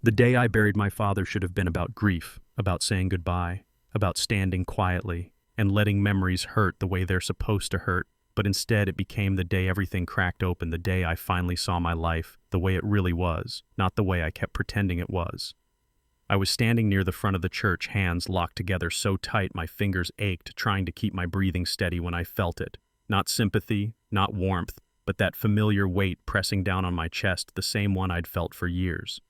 The day I buried my father should have been about grief, about saying goodbye, about standing quietly and letting memories hurt the way they're supposed to hurt. But instead it became the day everything cracked open, the day I finally saw my life the way it really was, not the way I kept pretending it was. I was standing near the front of the church, hands locked together so tight my fingers ached, trying to keep my breathing steady when I felt it. Not sympathy, not warmth, but that familiar weight pressing down on my chest, the same one I'd felt for years.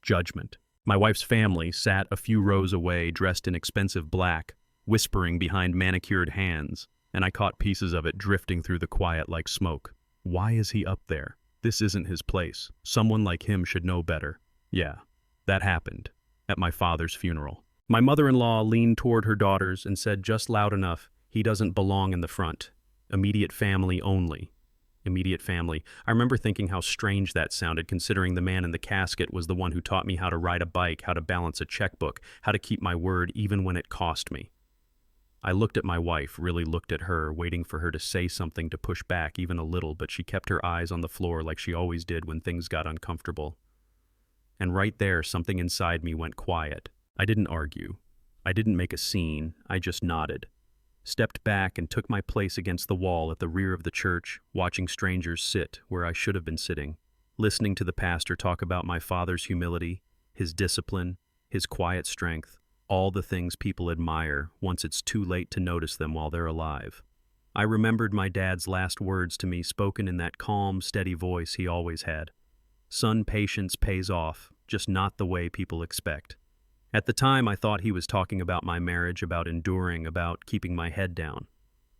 Judgment. My wife's family sat a few rows away, dressed in expensive black, whispering behind manicured hands, and I caught pieces of it drifting through the quiet like smoke. Why is he up there? This isn't his place. Someone like him should know better. Yeah, that happened at my father's funeral. My mother-in-law leaned toward her daughters and said just loud enough, "He doesn't belong in the front. Immediate family only." Immediate family. I remember thinking how strange that sounded, considering the man in the casket was the one who taught me how to ride a bike, how to balance a checkbook, how to keep my word even when it cost me. I looked at my wife, really looked at her, waiting for her to say something, to push back even a little, but she kept her eyes on the floor like she always did when things got uncomfortable. And right there, something inside me went quiet. I didn't argue. I didn't make a scene. I just nodded, stepped back and took my place against the wall at the rear of the church, watching strangers sit where I should have been sitting, listening to the pastor talk about my father's humility, his discipline, his quiet strength, all the things people admire once it's too late to notice them while they're alive. I remembered my dad's last words to me, spoken in that calm, steady voice he always had. "Son, patience pays off, just not the way people expect." At the time, I thought he was talking about my marriage, about enduring, about keeping my head down.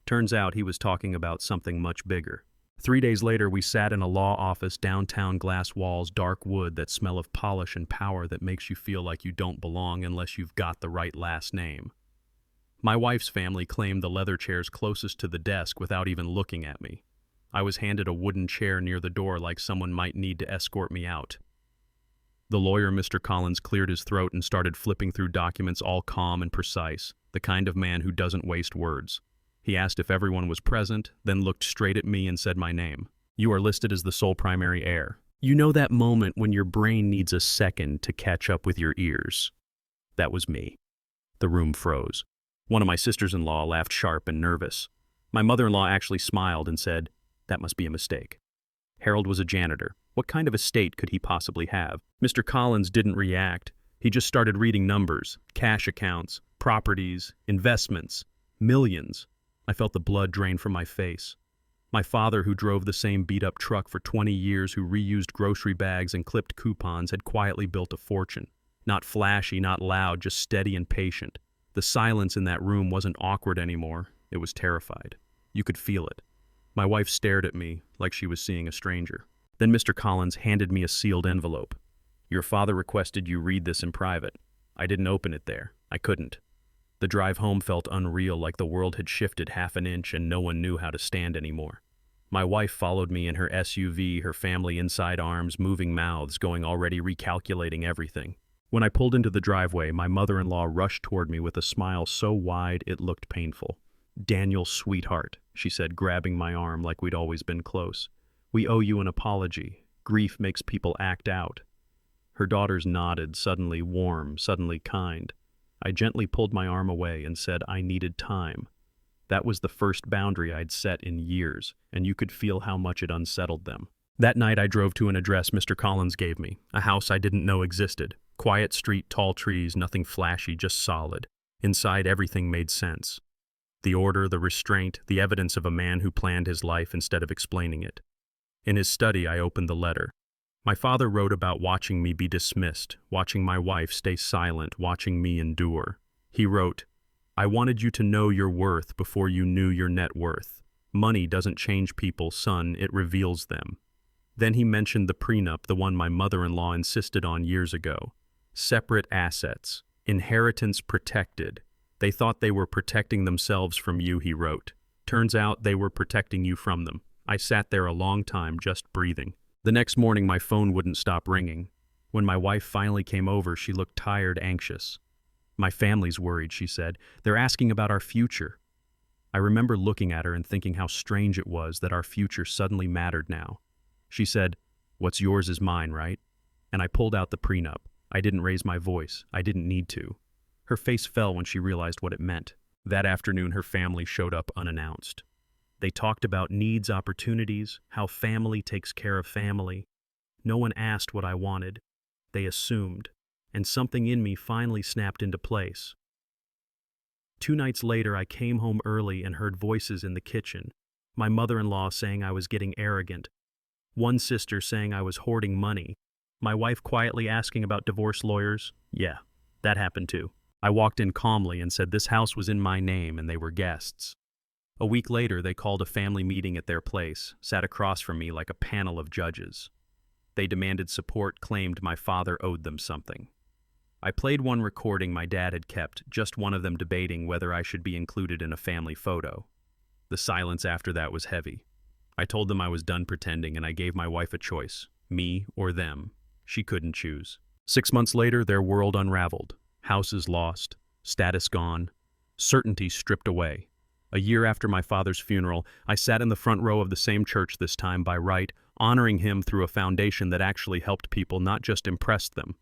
Turns out he was talking about something much bigger. 3 days later, we sat in a law office, downtown, glass walls, dark wood, that smell of polish and power that makes you feel like you don't belong unless you've got the right last name. My wife's family claimed the leather chairs closest to the desk without even looking at me. I was handed a wooden chair near the door like someone might need to escort me out. The lawyer, Mr. Collins, cleared his throat and started flipping through documents, all calm and precise, the kind of man who doesn't waste words. He asked if everyone was present, then looked straight at me and said my name. "You are listed as the sole primary heir." You know that moment when your brain needs a second to catch up with your ears? That was me. The room froze. One of my sisters-in-law laughed, sharp and nervous. My mother-in-law actually smiled and said, "That must be a mistake." Harold was a janitor. What kind of estate could he possibly have? Mr. Collins didn't react. He just started reading numbers, cash accounts, properties, investments, millions. I felt the blood drain from my face. My father, who drove the same beat-up truck for 20 years, who reused grocery bags and clipped coupons, had quietly built a fortune. Not flashy, not loud, just steady and patient. The silence in that room wasn't awkward anymore. It was terrified. You could feel it. My wife stared at me like she was seeing a stranger. Then Mr. Collins handed me a sealed envelope. "Your father requested you read this in private." I didn't open it there. I couldn't. The drive home felt unreal, like the world had shifted half an inch and no one knew how to stand anymore. My wife followed me in her SUV, her family inside arms, moving mouths, going already recalculating everything. When I pulled into the driveway, my mother-in-law rushed toward me with a smile so wide it looked painful. "Daniel, sweetheart," she said, grabbing my arm like we'd always been close. "We owe you an apology. Grief makes people act out." Her daughters nodded, suddenly warm, suddenly kind. I gently pulled my arm away and said I needed time. That was the first boundary I'd set in years, and you could feel how much it unsettled them. That night I drove to an address Mr. Collins gave me, a house I didn't know existed. Quiet street, tall trees, nothing flashy, just solid. Inside, everything made sense. The order, the restraint, the evidence of a man who planned his life instead of explaining it. In his study, I opened the letter. My father wrote about watching me be dismissed, watching my wife stay silent, watching me endure. He wrote, "I wanted you to know your worth before you knew your net worth. Money doesn't change people, son, it reveals them." Then he mentioned the prenup, the one my mother-in-law insisted on years ago. Separate assets, inheritance protected. They thought they were protecting themselves from you, he wrote. Turns out they were protecting you from them. I sat there a long time, just breathing. The next morning, my phone wouldn't stop ringing. When my wife finally came over, she looked tired, anxious. "My family's worried," she said. "They're asking about our future." I remember looking at her and thinking how strange it was that our future suddenly mattered now. She said, "What's yours is mine, right?" And I pulled out the prenup. I didn't raise my voice. I didn't need to. Her face fell when she realized what it meant. That afternoon, her family showed up unannounced. They talked about needs, opportunities, how family takes care of family. No one asked what I wanted. They assumed, and something in me finally snapped into place. 2 nights later, I came home early and heard voices in the kitchen. My mother-in-law saying I was getting arrogant. One sister saying I was hoarding money. My wife quietly asking about divorce lawyers. Yeah, that happened too. I walked in calmly and said this house was in my name and they were guests. A week later, they called a family meeting at their place, sat across from me like a panel of judges. They demanded support, claimed my father owed them something. I played one recording my dad had kept, just one of them debating whether I should be included in a family photo. The silence after that was heavy. I told them I was done pretending and I gave my wife a choice, me or them. She couldn't choose. 6 months later, their world unraveled. Houses lost, status gone, certainty stripped away. A year after my father's funeral, I sat in the front row of the same church this time by right, honoring him through a foundation that actually helped people, not just impressed them.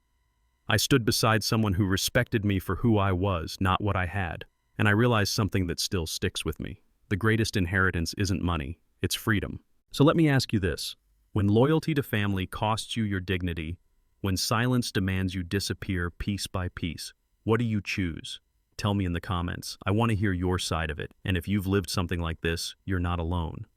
I stood beside someone who respected me for who I was, not what I had. And I realized something that still sticks with me. The greatest inheritance isn't money, it's freedom. So let me ask you this. When loyalty to family costs you your dignity, when silence demands you disappear piece by piece, what do you choose? Tell me in the comments. I want to hear your side of it. And if you've lived something like this, you're not alone.